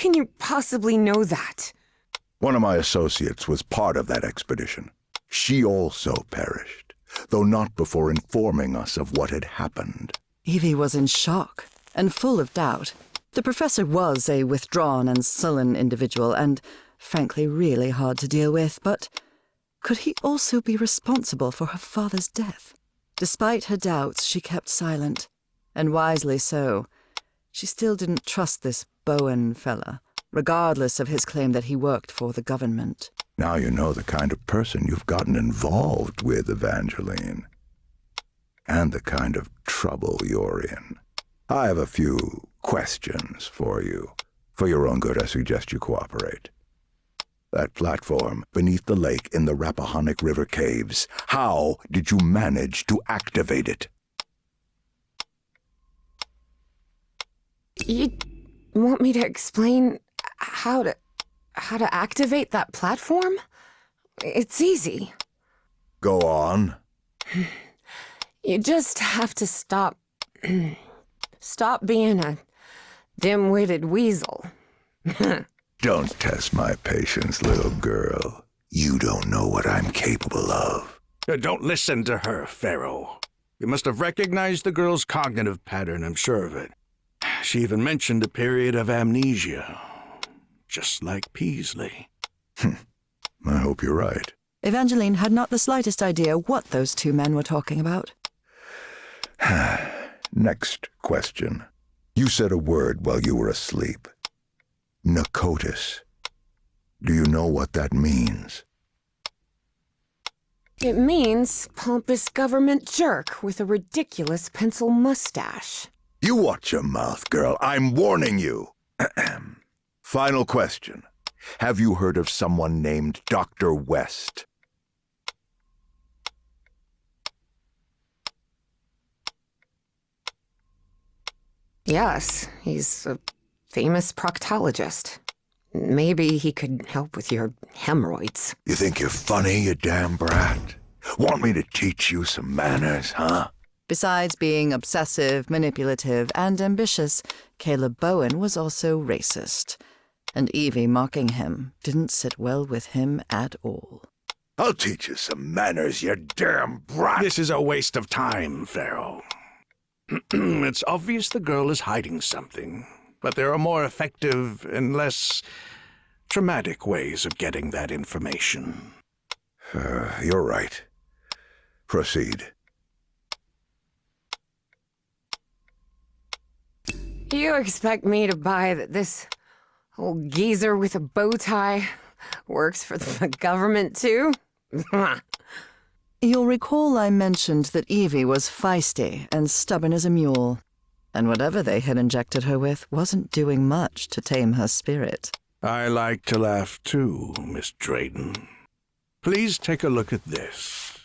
can you possibly know that? One of my associates was part of that expedition. She also perished, though not before informing us of what had happened. Evie was in shock and full of doubt. The professor was a withdrawn and sullen individual and, frankly, really hard to deal with, but could he also be responsible for her father's death? Despite her doubts, she kept silent, and wisely so. She still didn't trust this Bowen fella, regardless of his claim that he worked for the government. Now you know the kind of person you've gotten involved with, Evangeline. And the kind of trouble you're in. I have a few questions for you. For your own good, I suggest you cooperate. That platform beneath the lake in the Rappahannock River caves, how did you manage to activate it? You want me to explain how to activate that platform? It's easy. Go on. You just have to stop being a dim-witted weasel. Don't test my patience, little girl. You don't know what I'm capable of. Don't listen to her, Pharaoh. You must have recognized the girl's cognitive pattern, I'm sure of it. She even mentioned a period of amnesia, just like Peasley. I hope you're right. Evangeline had not the slightest idea what those two men were talking about. Next question. You said a word while you were asleep. Narcotis. Do you know what that means? It means pompous government jerk with a ridiculous pencil mustache. You watch your mouth, girl. I'm warning you. Final question. Have you heard of someone named Dr. West? Yes, he's a famous proctologist. Maybe he could help with your hemorrhoids. You think you're funny, you damn brat? Want me to teach you some manners, huh? Besides being obsessive, manipulative, and ambitious, Caleb Bowen was also racist. And Evie mocking him didn't sit well with him at all. I'll teach you some manners, you damn brat! This is a waste of time, Pharaoh. It's obvious the girl is hiding something, but there are more effective and less traumatic ways of getting that information. You're right. Proceed. You expect me to buy that this old geezer with a bow tie works for the government, too? You'll recall I mentioned that Evie was feisty and stubborn as a mule, and whatever they had injected her with wasn't doing much to tame her spirit. I like to laugh too, Miss Drayton. Please take a look at this.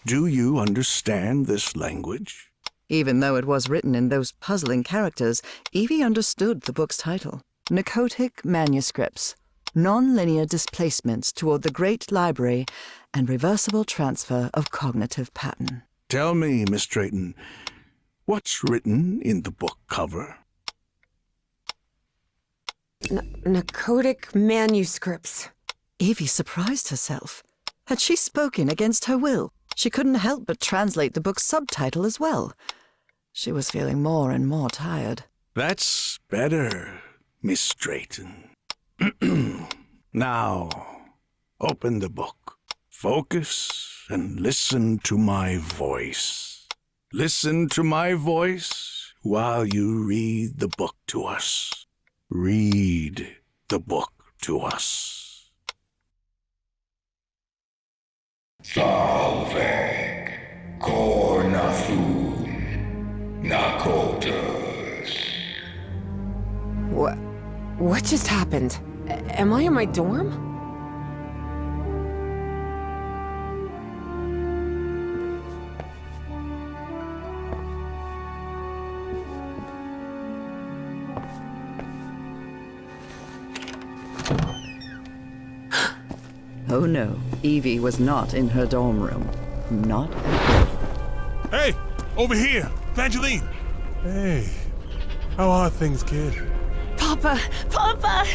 Do you understand this language? Even though it was written in those puzzling characters, Evie understood the book's title. Narcotic Manuscripts, Non-Linear Displacements Toward the Great Library and Reversible Transfer of Cognitive Pattern. Tell me, Miss Drayton, what's written in the book cover? Narcotic Manuscripts. Evie surprised herself. Had she spoken against her will? She couldn't help but translate the book's subtitle as well. She was feeling more and more tired. That's better, Miss Drayton. Now, open the book. Focus and listen to my voice. Listen to my voice while you read the book to us. Read the book to us. Salvek, Kornathun, Nakotas. What just happened? Am I in my dorm? Oh no, Evie was not in her dorm room. Not at all. Hey, over here, Evangeline. Hey, how are things, kid? Papa! Papa!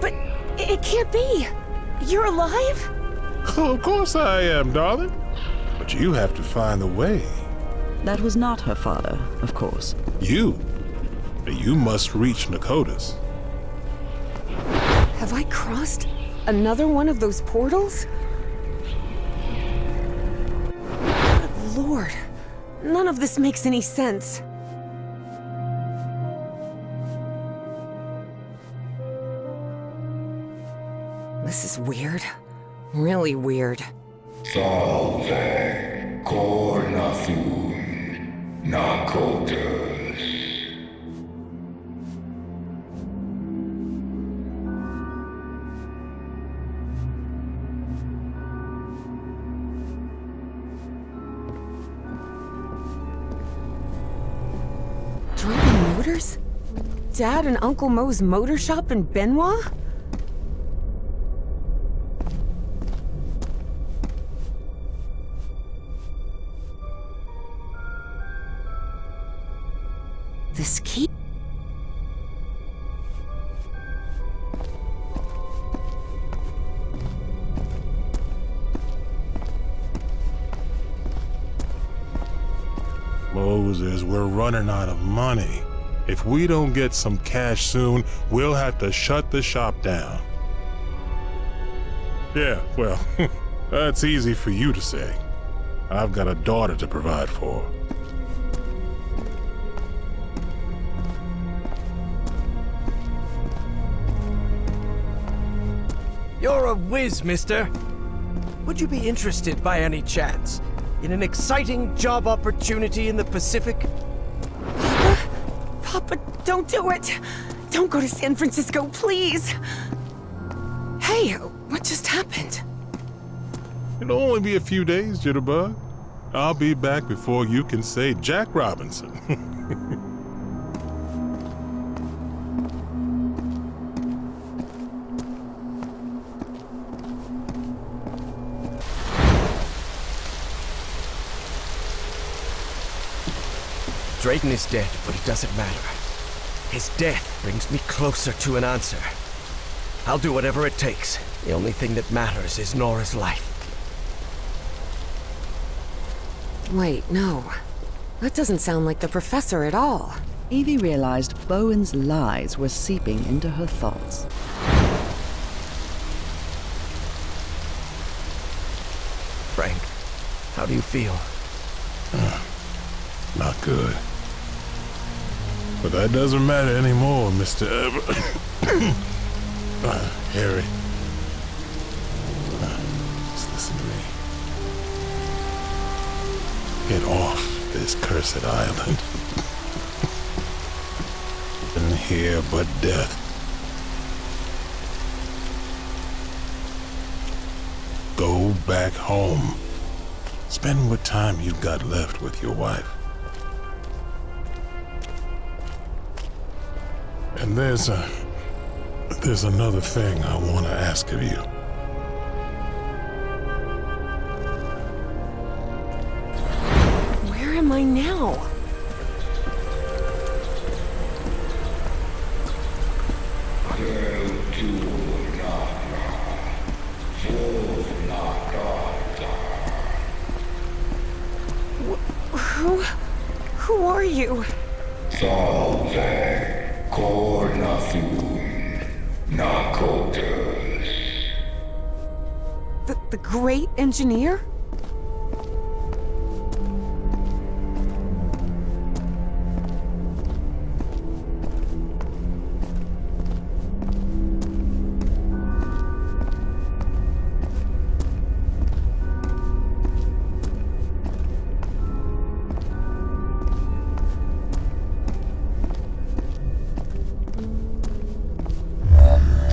But it can't be! You're alive? Oh, of course I am, darling. But you have to find the way. That was not her father, of course. You must reach Nakotas. Have I crossed another one of those portals? Good Lord, none of this makes any sense. This is weird. Really weird. Salve, Cornathun, Nakotas. Driving motors? Dad and Uncle Mo's motor shop in Benoit? This key? Moses, we're running out of money. If we don't get some cash soon, we'll have to shut the shop down. Yeah, well, that's easy for you to say. I've got a daughter to provide for. You're a whiz, mister. Would you be interested by any chance in an exciting job opportunity in the Pacific? Papa, don't do it! Don't go to San Francisco, please! Hey, what just happened? It'll only be a few days, Jitterbug. I'll be back before you can say Jack Robinson. Drayton is dead, but it doesn't matter. His death brings me closer to an answer. I'll do whatever it takes. The only thing that matters is Nora's life. Wait, no. That doesn't sound like the professor at all. Evie realized Bowen's lies were seeping into her thoughts. Frank, how do you feel? Not good. But that doesn't matter anymore, Mr. Harry. Just listen to me. Get off this cursed island. Nothing here but death. Go back home. Spend what time you've got left with your wife. And there's another thing I want to ask of you. Where am I now? Who are you? Salve, Cornathun, Nakotas. The great engineer?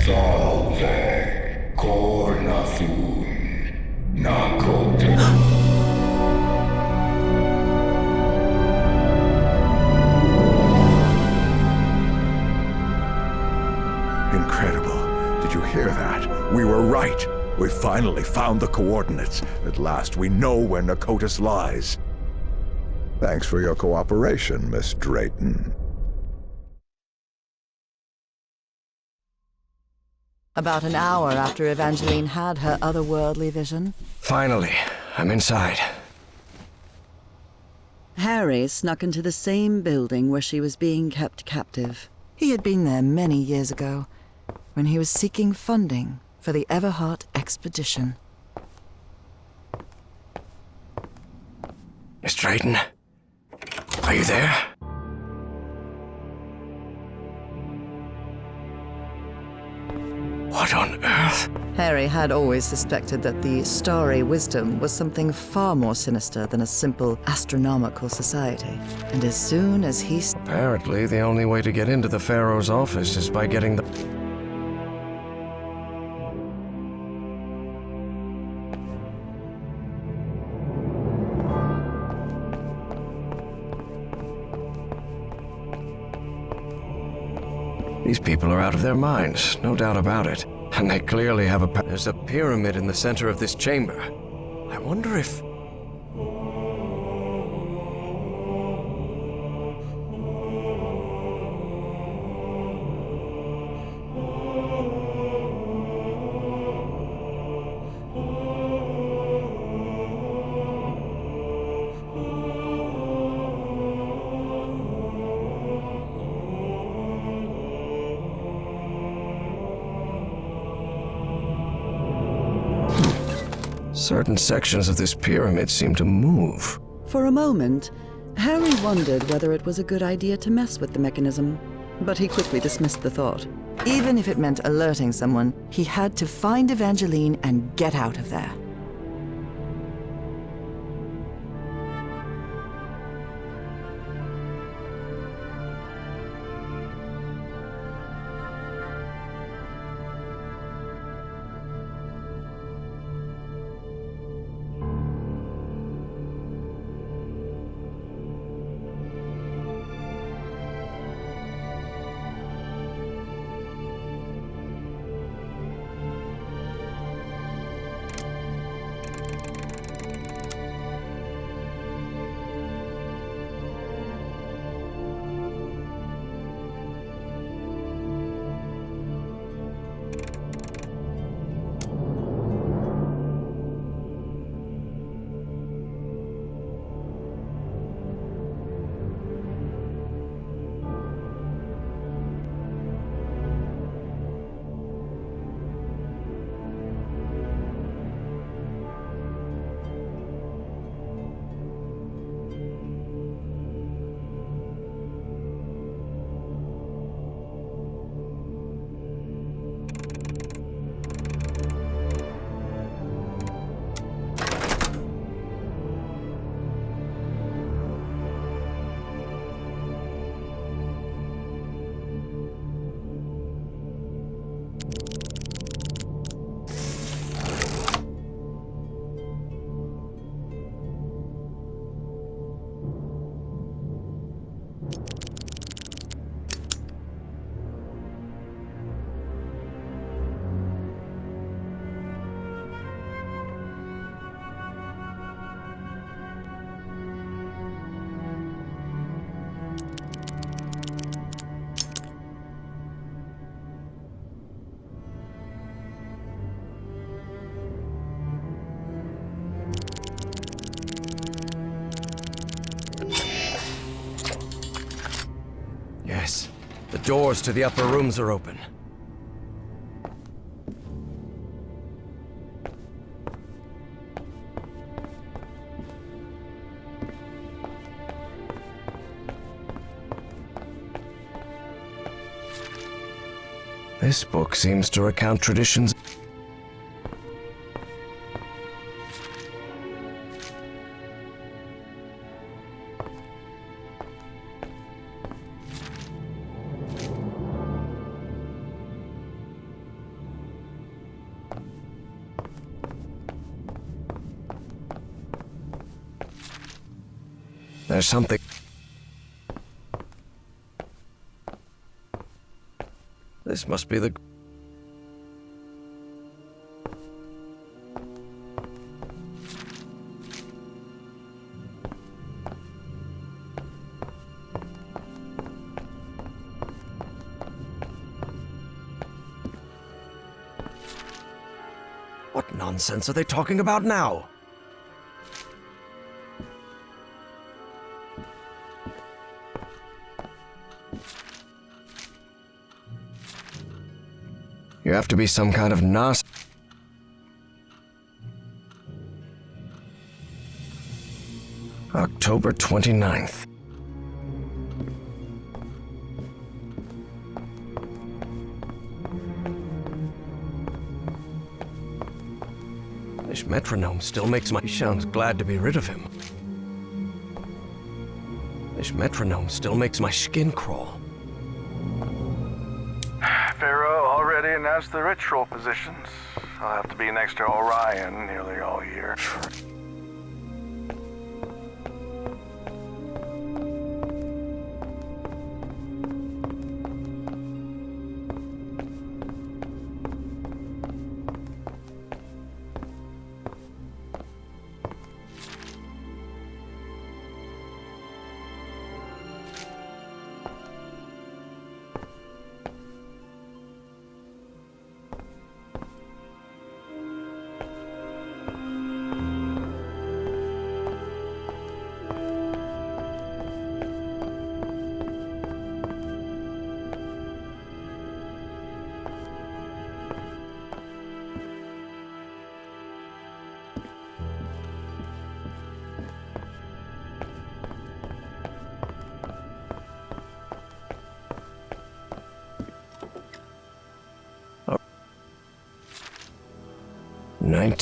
Salve, Cornathun, Nakotas. Incredible. Did you hear that? We were right. We finally found the coordinates. At last, we know where Nakotas lies. Thanks for your cooperation, Miss Drayton. About an hour after Evangeline had her otherworldly vision. Finally, I'm inside. Harry snuck into the same building where she was being kept captive. He had been there many years ago, when he was seeking funding for the Everhart expedition. Miss Drayton, are you there? What on earth? Harry had always suspected that the starry wisdom was something far more sinister than a simple astronomical society. And as soon as he... Apparently, the only way to get into the Pharaoh's office is by getting the... These people are out of their minds, no doubt about it. And they clearly have there's a pyramid in the center of this chamber. I wonder if... Certain sections of this pyramid seem to move. For a moment, Harry wondered whether it was a good idea to mess with the mechanism, but he quickly dismissed the thought. Even if it meant alerting someone, he had to find Evangeline and get out of there. Yes, the doors to the upper rooms are open. This book seems to recount traditions. There's something... This must be the... nonsense are they talking about now? You have to be some kind of narc. October 29th. This metronome still makes my... He sounds glad to be rid of him. This metronome still makes my skin crawl. Pharaoh already announced the ritual positions. I'll have to be next to Orion nearly all year.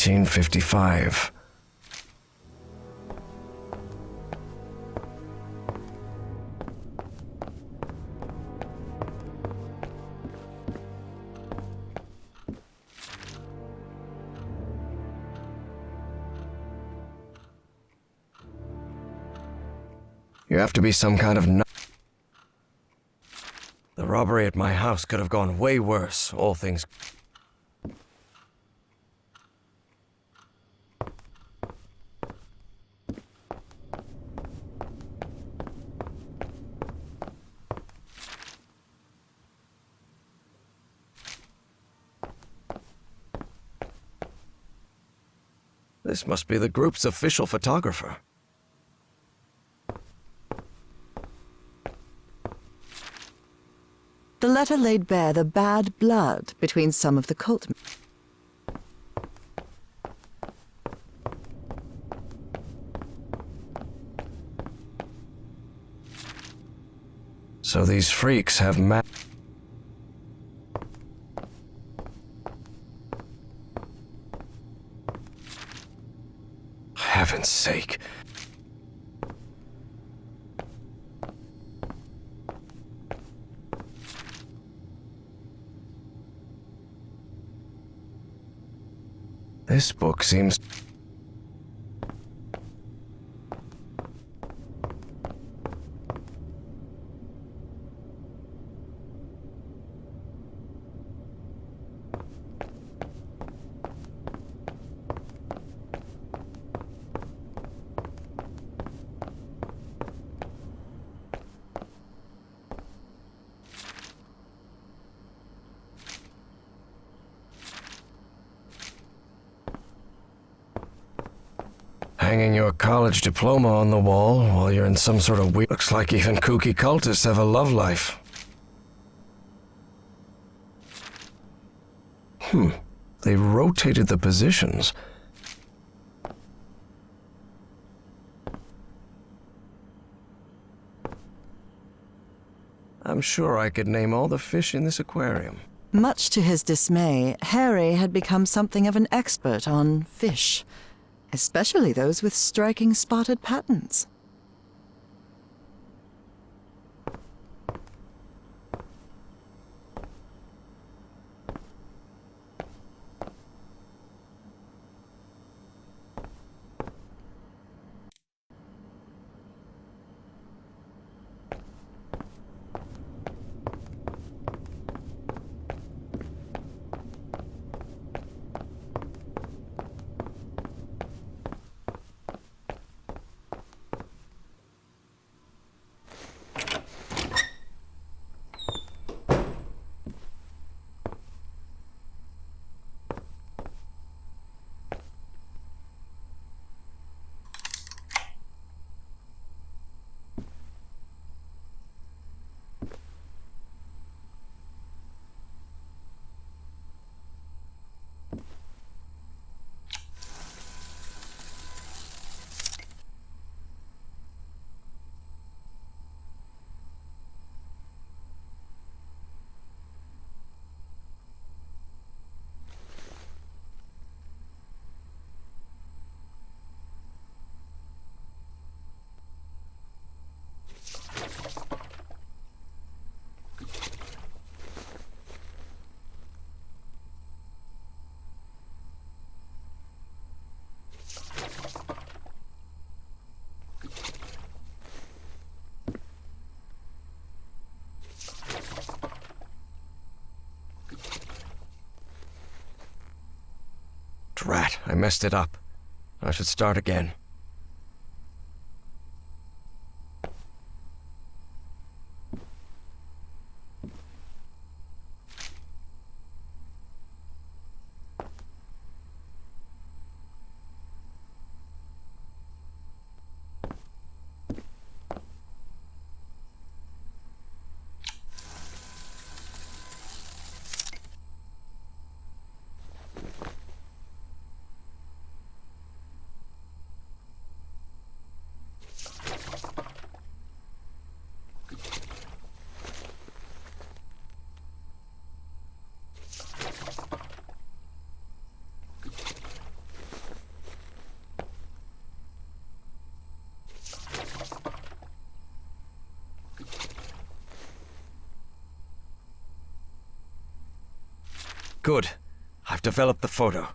1955. You have to be some kind of nut. The robbery at my house could have gone way worse, all things... This must be the group's official photographer. The letter laid bare the bad blood between some of the cult. So these freaks have Heaven's sake. This book seems... Hanging your college diploma on the wall while you're in some sort of weird... Looks like even kooky cultists have a love life. They rotated the positions. I'm sure I could name all the fish in this aquarium. Much to his dismay, Harry had become something of an expert on fish, especially those with striking spotted patterns. Drat, I messed it up. I should start again. Good. I've developed the photo.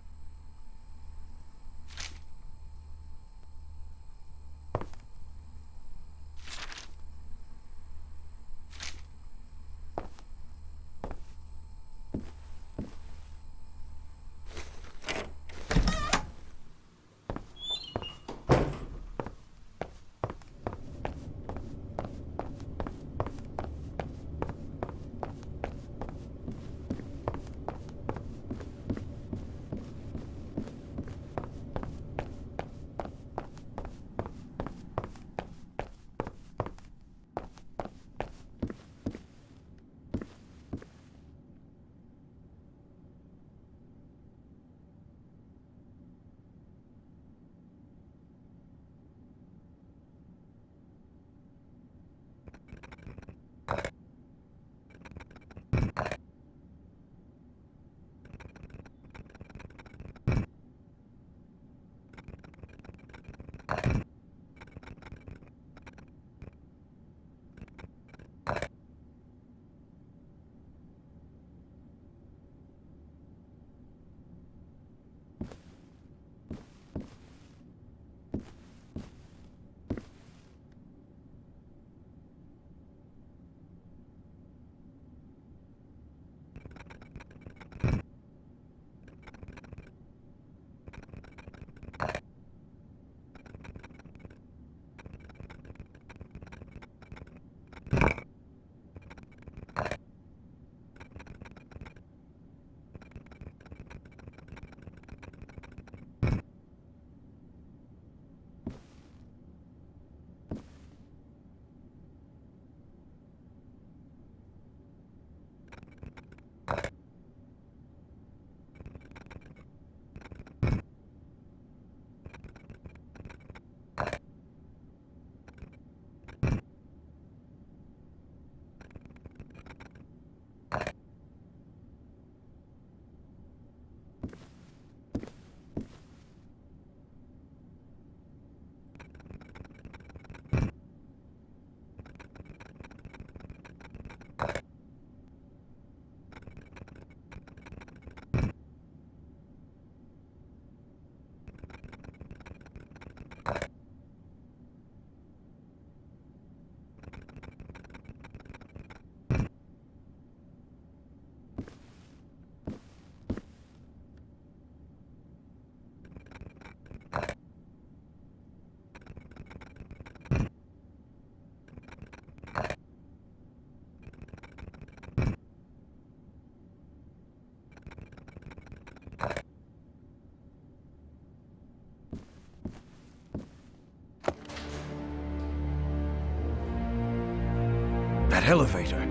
That elevator.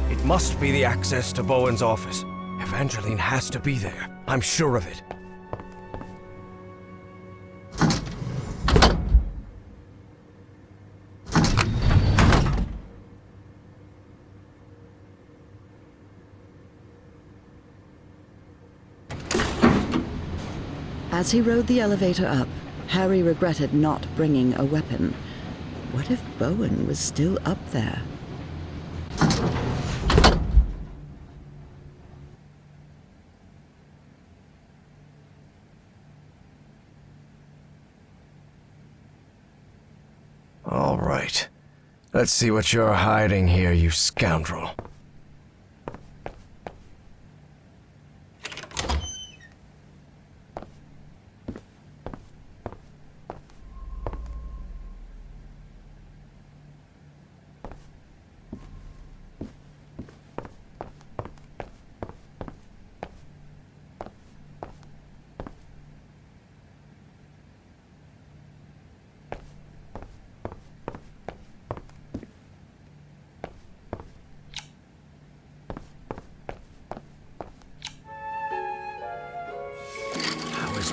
It must be the access to Bowen's office. Evangeline has to be there. I'm sure of it. As he rode the elevator up, Harry regretted not bringing a weapon. What if Bowen was still up there? All right. Let's see what you're hiding here, you scoundrel.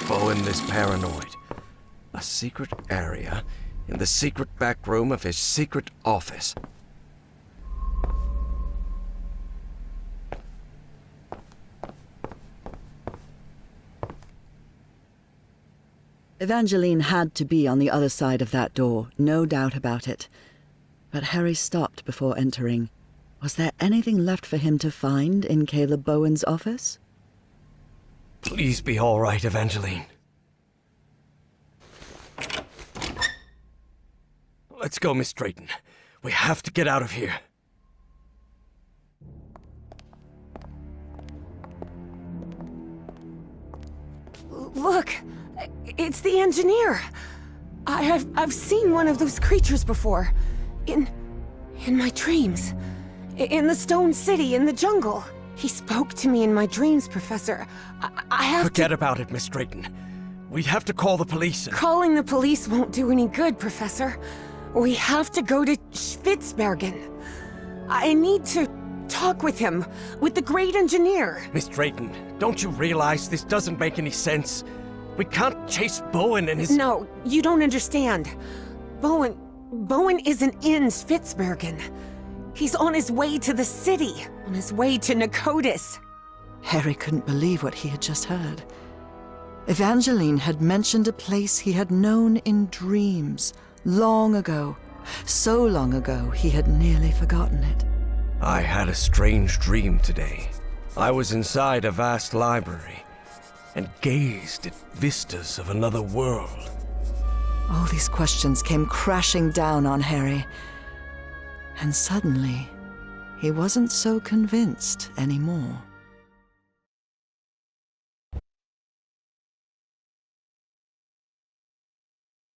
Bowen this paranoid. A secret area in the secret back room of his secret office. Evangeline had to be on the other side of that door, no doubt about it. But Harry stopped before entering. Was there anything left for him to find in Caleb Bowen's office? Please be all right, Evangeline. Let's go, Miss Drayton. We have to get out of here. Look, it's the engineer. I've seen one of those creatures before. In my dreams. In the Stone City, in the jungle. He spoke to me in my dreams, Professor. I have Forget about it, Miss Drayton. We have to call the police and... Calling the police won't do any good, Professor. We have to go to Spitzbergen. I need to talk with him, with the great engineer. Miss Drayton, don't you realize this doesn't make any sense? We can't chase Bowen and his... No, you don't understand. Bowen isn't in Spitzbergen. He's on his way to the city, on his way to Nicotis. Harry couldn't believe what he had just heard. Evangeline had mentioned a place he had known in dreams, long ago. So long ago, he had nearly forgotten it. I had a strange dream today. I was inside a vast library and gazed at vistas of another world. All these questions came crashing down on Harry. And suddenly, he wasn't so convinced anymore.